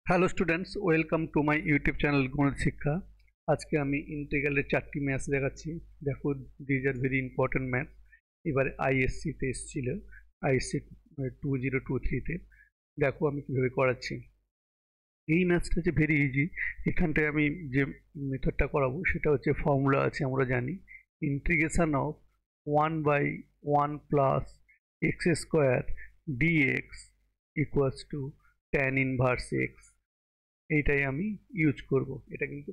Hello students, welcome to my YouTube channel গণিত শিক্ষা। আজকে আমি ইন্টিগ্রালের 4টি ম্যাথস দেখাচ্ছি। দেখো, these are very important maths. এবারে আইএসসিতে এসেছিল, আইএসসি 2023-তে। দেখো আমি কিভাবে করাচ্ছি। এই ম্যাথসটা যে ভেরি ইজি। এখানটায় আমি যে মেথডটা করাবো সেটা হচ্ছে, ফর্মুলা আছে আমরা জানি, integration of 1/1 plus x square d x equals to tan inverse x. এইটাই আমি ইউজ করব। এটা কিন্তু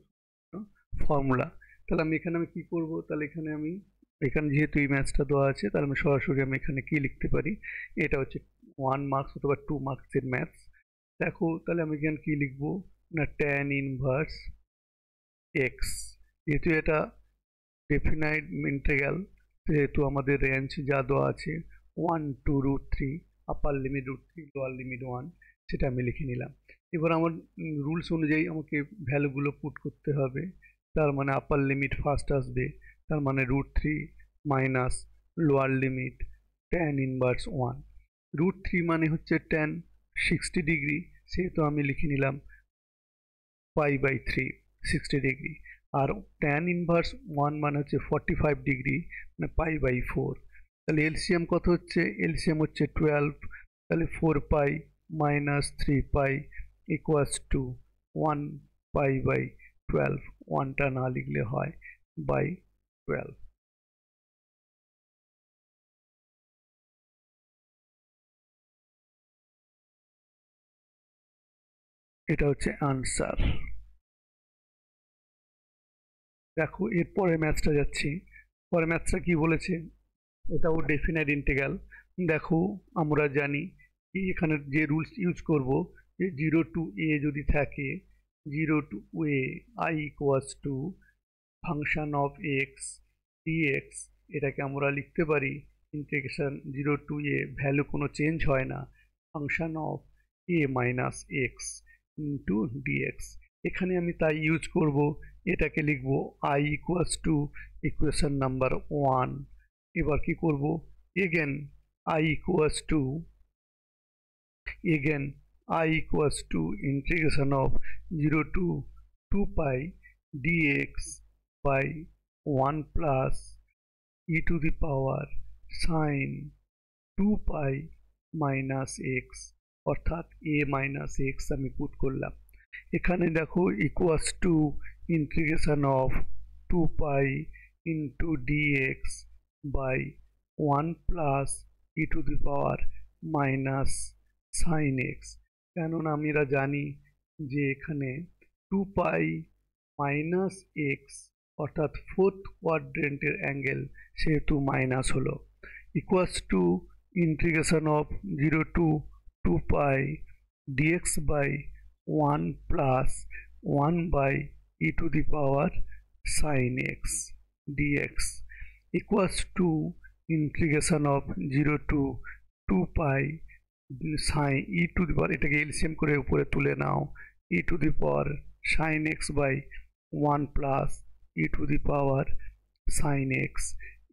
ফর্মুলা। তাহলে আমি কি করব, তাহলে এখানে যেহেতু এই ম্যাথসটা দেওয়া আছে, তাহলে আমি সরাসরি এখানে কি লিখতে পারি। এটা হচ্ছে 1 মার্কস অথবা 2 মার্কসের ম্যাথস। দেখো, তাহলে আমি এখানে কি লিখবো না, ট্যান ইনভার্স এক্স। যেহেতু এটা ডেফিনাইট ইন্টিগ্রাল, যেহেতু আমাদের রেঞ্জ যা দেওয়া আছে 1 to √3, upper limit √3, lower limit 1, সেটা আমি লিখে নিলাম। এবার আমার রুলস অনুযায়ী আমাকে ভ্যালুগুলো পুট করতে হবে। তার মানে আপার লিমিট ফার্স্ট আসবে, তার মানে √3 minus lower limit tan inverse 1। √3 মানে হচ্ছে ট্যান 60 ডিগ্রি, সেহেতু আমি লিখে নিলাম π/3, 60 ডিগ্রি। আর ট্যান ইনভার্স 1 মানে হচ্ছে 45 ডিগ্রি, মানে π/4। তাহলে এলসিএম কত হচ্ছে, এলসিএম হচ্ছে 12। তাহলে 4π মাইনাস 3π ইকুয়ালস টু 1π/12। 1টা না লিখলে হয় /12। এটা হচ্ছে আনসার। দেখো, এরপরে ম্যাথসটা যাচ্ছি। পরে ম্যাথসটা কি বলেছে, এটাও ডেফিনাইট ইন্টিগ্রাল। দেখো, আমরা জানি এখানে যে রুলস ইউজ করব, যে 0 to a যদি থাকে, 0 to a i equals to function of x dx. এটাকে আমরা লিখতে পারি ইন্টিগ্রেশন 0 to a, ভ্যালু কোনো চেঞ্জ হয় না, function of a minus x into dx. এখানে আমি তাই ইউজ করব, এটাকে লিখব i equals to equation number 1। এবার কি করব, again i equals to integration of 0 to 2π dx by 1 plus e to the power sine 2π minus x, অর্থাৎ a মাইনাস এক্স আমি পুট করলাম। এখানে দেখো, equals to integration of 2π into dx by 1 plus e to the power minus sine x. কেননা আমরা জানি যে এখানে 2π মাইনাস এক্স, অর্থাৎ ফোর্থ কোয়াড্রেন্টের অ্যাঙ্গেল, সেহেতু মাইনাস হলো। Equals to integration of 0 to 2π dx by 1 plus 1/e to the power sine x dx equals to integration of 0 to 2π sine e to the power, এটাকে এলসিএম করে উপরে তুলে নাও, e to the power sine x by 1 plus e to the power sine x,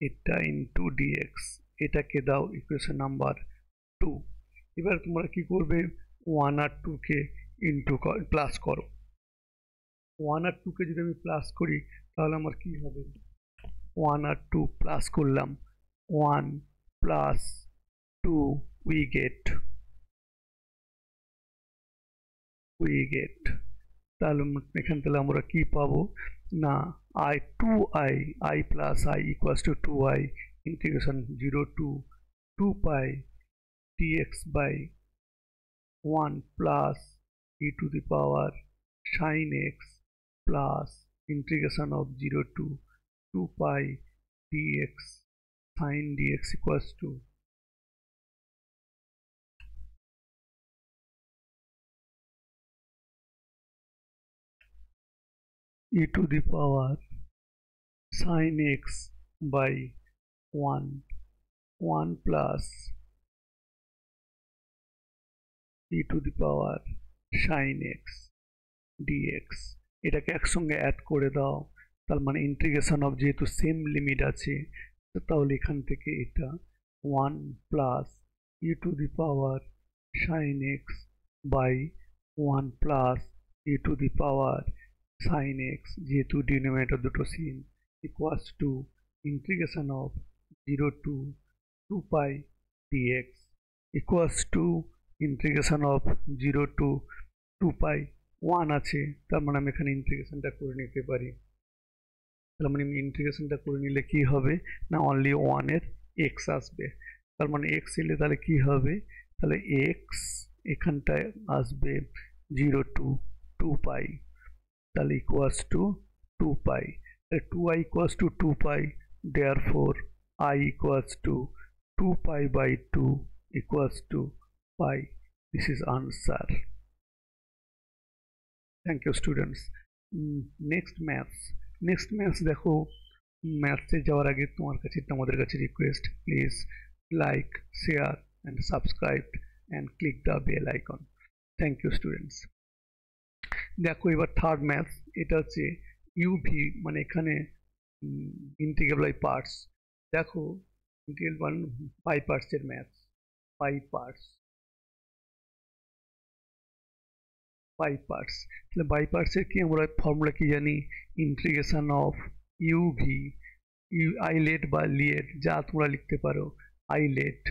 এটা into dx. এটাকে দাও equation number 2। এবার তোমরা কি করবে, 1 আর 2-কে প্লাস করো। 1 আর 2-কে যদি আমি প্লাস করি, তাহলে আমার কি হবে, 1 আর 2 প্লাস করলাম, 1 প্লাস 2 উই গেট তাহলে তাহলে আমরা কি পাবো না, i plus i equals two 2i integration 0 to 2π dx by 1 plus e to the power sin x plus integration of 0 to 2π dx sin dx equals to e to the power sin x by 1 plus e to the power sin x dx। এটাকে একসঙ্গে add করে দাও, তার মানে integration of, যেহেতু same limit আছে, তাহলে এখান থেকে এটা 1 plus e to the power sine x by 1 plus e to the power sin x, যেহেতু ডিনোমিনেটর দুটো sin, equals to integration of 0 to 2 pi dx, equals to integration of 0 to 2 pi 1 আছে, তার মানে আমি এখানে ইন্টিগ্রেশনটা করে নিতে পারি। তার মানে ইন্টিগ্রেশনটা করে নিলে কি হবে না, অনলি 1 এর x আসবে। তার মানে x এলে তাহলে কি হবে, তাহলে x এখানটায় আসবে 0 টু 2 পাই, তাহলে equals to 2 pi, 2i equals to 2 pi, therefore I equals to 2 pi by 2 equals to pi. This is answer. Thank you students. Next maths দেখো, ম্যাথসে যাওয়ার আগে তোমাদের কাছে request, please like, share and subscribe and click the bell icon. Thank you students. দেখো এবার third maths, এটা হচ্ছে UV, মানে এখানে ইন্টিগ্রেবল বাই পার্টস। দেখো ইন্টিগ্রেবল বাই পার্টসের ম্যাথস, বাই পার্টস তাহলে বাই পার্টসের কি আমরা ফর্মুলা কি জানি, ইন্টিগ্রেশন অফ ইউভি, আইলেট বা লিয়েট, যা তোমরা লিখতে পারো, আইলেট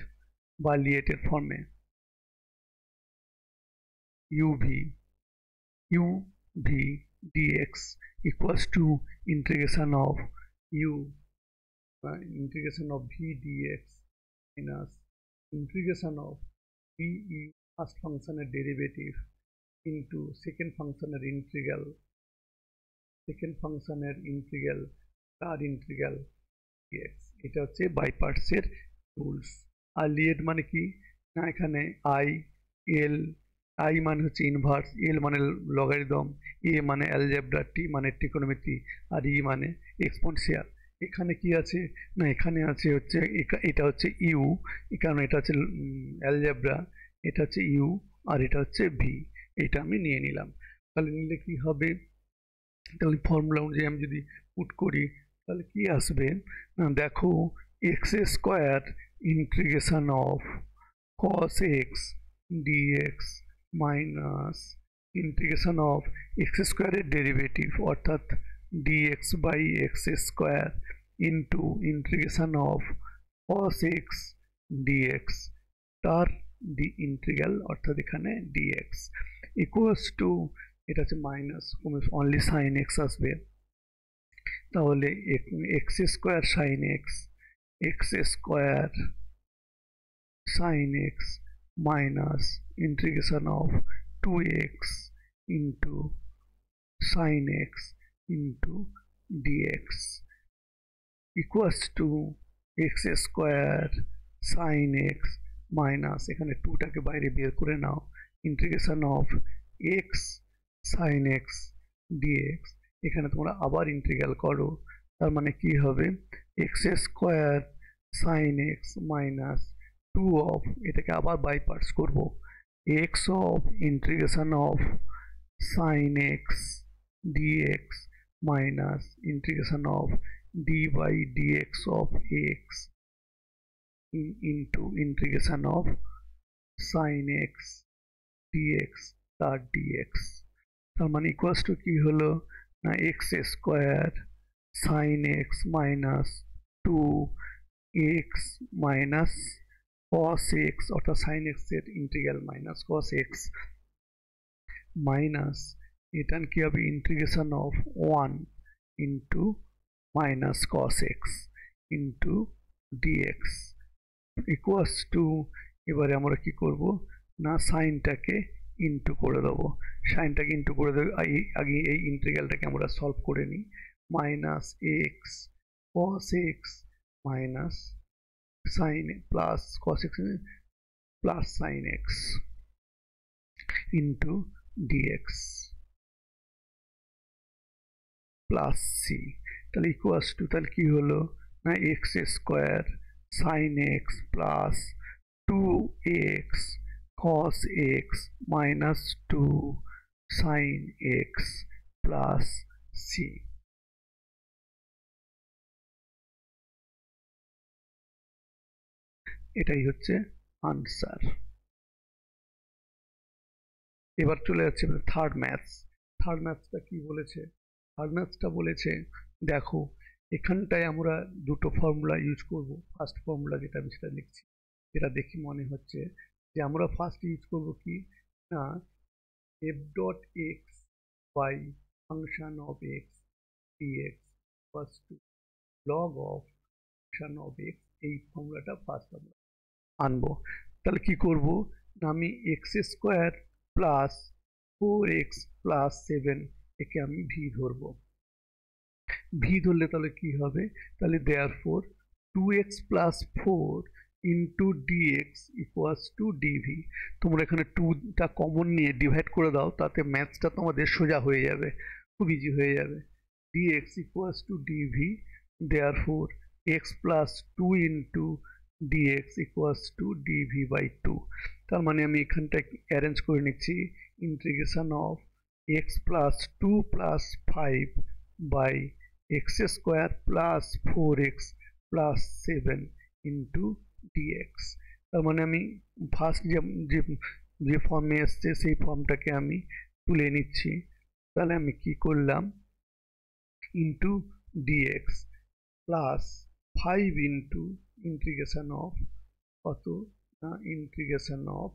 বা লিয়েটের ফর্মে UV dx equals to integration of v dx minus integration of v first function derivative into second function integral তার integral dx। এটা হচ্ছে বাই পার্টসের রুলস। আর লিয়েট মানে কি না, এখানে I মানে হচ্ছে ইনভার্স, L মানে লগারিদম, A মানে অ্যালজেব্রা, T মানে ট্রিকোনোমেট্রি, আর E মানে এক্সপোনেনশিয়াল। এখানে কি আছে না, এখানে আছে হচ্ছে এটা হচ্ছে ইউ, কারণ এটা হচ্ছে অ্যালজেব্রা, এটা হচ্ছে ইউ আর এটা হচ্ছে ভি, এটা আমি নিয়ে নিলাম। তাহলে নিলে কি হবে, তাহলে ফর্মুলা অনুযায়ী আমি যদি পুট করি তাহলে কি আসবে না, দেখো x square integration of cos x dx minus integration of x স্কোয়ারের ডেরিভেটিভ অর্থাৎ dx by x square into integration of cos x dx তার ইন্টিগ্রাল অর্থাৎ এখানে dx ইকুয়ালস টু, এটা হচ্ছে মাইনাস, অনলি সাইন এক্স আসবে, তাহলে x square sine x square sin x minus integration of 2x into sin x into dx equals to x square sin x minus, এখানে 2টাকে বাইরে বের করে নাও, integration of x sin x dx, এখানে তোমরা আবার integral করো, তার মানে কি হবে x square sin x minus 2 of, এটাকে আবার বাই পার্টস করব, x of integration of sin x dx minus integration of d by dx of x into integration of sin x dx তার dx, তার মানে ইকুয়ালস টু কি হলো না, x square sin x minus 2x minus cos x অর্থাৎ sin x এর integral minus cos x minus এটা কি হবে integration of 1 into minus cos x into dx equals two, এবারে আমরা কি করব না, সাইনটাকে ইন্টু করে দেবো, সাইনটাকে ইন্টু করে দেবো, আগে এই ইন্টিগ্রালটাকে আমরা সলভ করে নিই, minus x cos x minus sin plus cos x plus sin x into dx plus c, তাহলে ইকুয়ালস টু, তাহলে কি হলো না, x square sin x plus 2x cos x minus 2 sin x plus c। এটাই হচ্ছে answer. এবার চলে যাচ্ছে থার্ড ম্যাথসটা কি বলেছে? থার্ড ম্যাথসটা বলেছে, দেখো এখানটায় আমরা দুটো ফর্মুলা ইউজ করব। ফার্স্ট ফর্মুলা যেটা আমি সেটা লিখছি, যেটা দেখি মনে হচ্ছে যে আমরা ফার্স্ট ইউজ করব কি না, f dot x by function of x dx equals to log of function of x. এই ফর্মুলাটা ফার্স্ট আমরা আনবো। তাহলে কি করব না, আমি x square plus 4x plus 7 একে আমি ভি ধরবো। ভি ধরলে তাহলে কি হবে, তাহলে therefore 2x plus 4 into d x equals to d v. তোমরা এখানে 2টা কমন নিয়ে ডিভাইড করে দাও, তাতে ম্যাথসটা তোমাদের সোজা হয়ে যাবে, খুব ইজি হয়ে যাবে। D x equals to d v, therefore x plus 2 into dx equals to d v by 2। তার মানে আমি এখানটায় অ্যারেঞ্জ করে নিচ্ছি, integration of x plus 2 plus 5 by x square plus 4x plus 7 into d x. তার মানে আমি ফার্স্ট যে ফর্মে এসছে সেই ফর্মটাকে আমি তুলে নিচ্ছি। তাহলে আমি কি করলাম, into dx plus 5 into integration of কত না, ইন্টিগ্রেশন অফ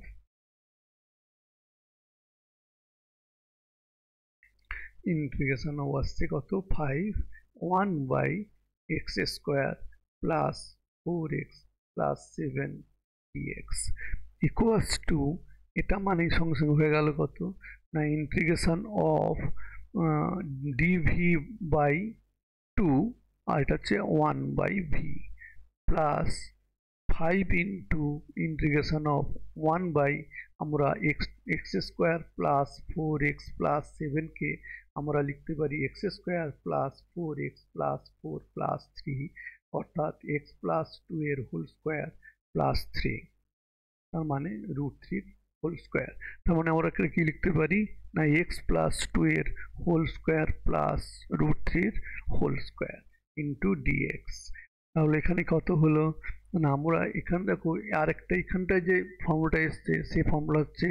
আসছে কত 5, 1 by x square plus 4x plus 7 dx equals to, এটা মানে সঙ্গে সঙ্গে হয়ে গেল কত না, ইন্টিগ্রেশন অফ ডিভি বাই 2, আর এটা হচ্ছে 1 by v, plus 5 into integration of 1 by, আমরা x square plus 4x plus 7কে আমরা লিখতে পারি x square plus 4x plus 4 plus 3, অর্থাৎ এক্স প্লাস 2 এর হোল স্কোয়ার প্লাস 3, তার মানে √3 হোল স্কোয়ার। তার মানে আমরা কি লিখতে পারি না, এক্স প্লাস 2 এর whole square plus √3 whole square into d x. তাহলে এখানে কত হলো না, আমরা এখানে দেখো আরেকটা এখানটায় যে ফর্মুলাটা এসছে সেই ফর্মুলা হচ্ছে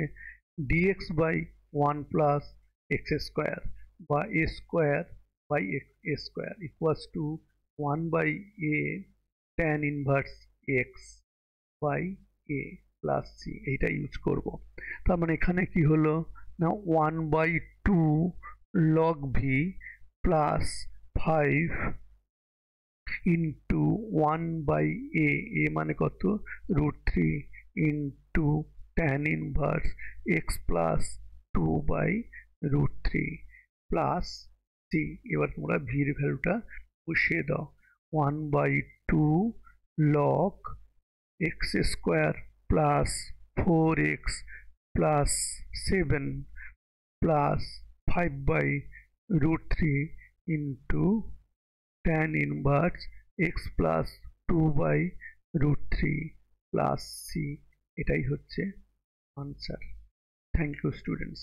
dx by 1 plus x square বা a square by a square equals to 1 by a tan inverse x by a plus c, এইটা ইউজ করব। তার মানে এখানে কি হলো না, 1 by 2 log v plus 5 into 1 by a, মানে কত √3 into tan inverse x plus 2 by √3 plus c. এবার তোমরা ভির ভ্যালুটা বসিয়ে দাও, 1 by 2 log x square plus 4x plus 7 plus 5 by √3 into tan inverse x plus 2 by √3 plus c, এটাই হচ্ছে আনসার। Thank you students.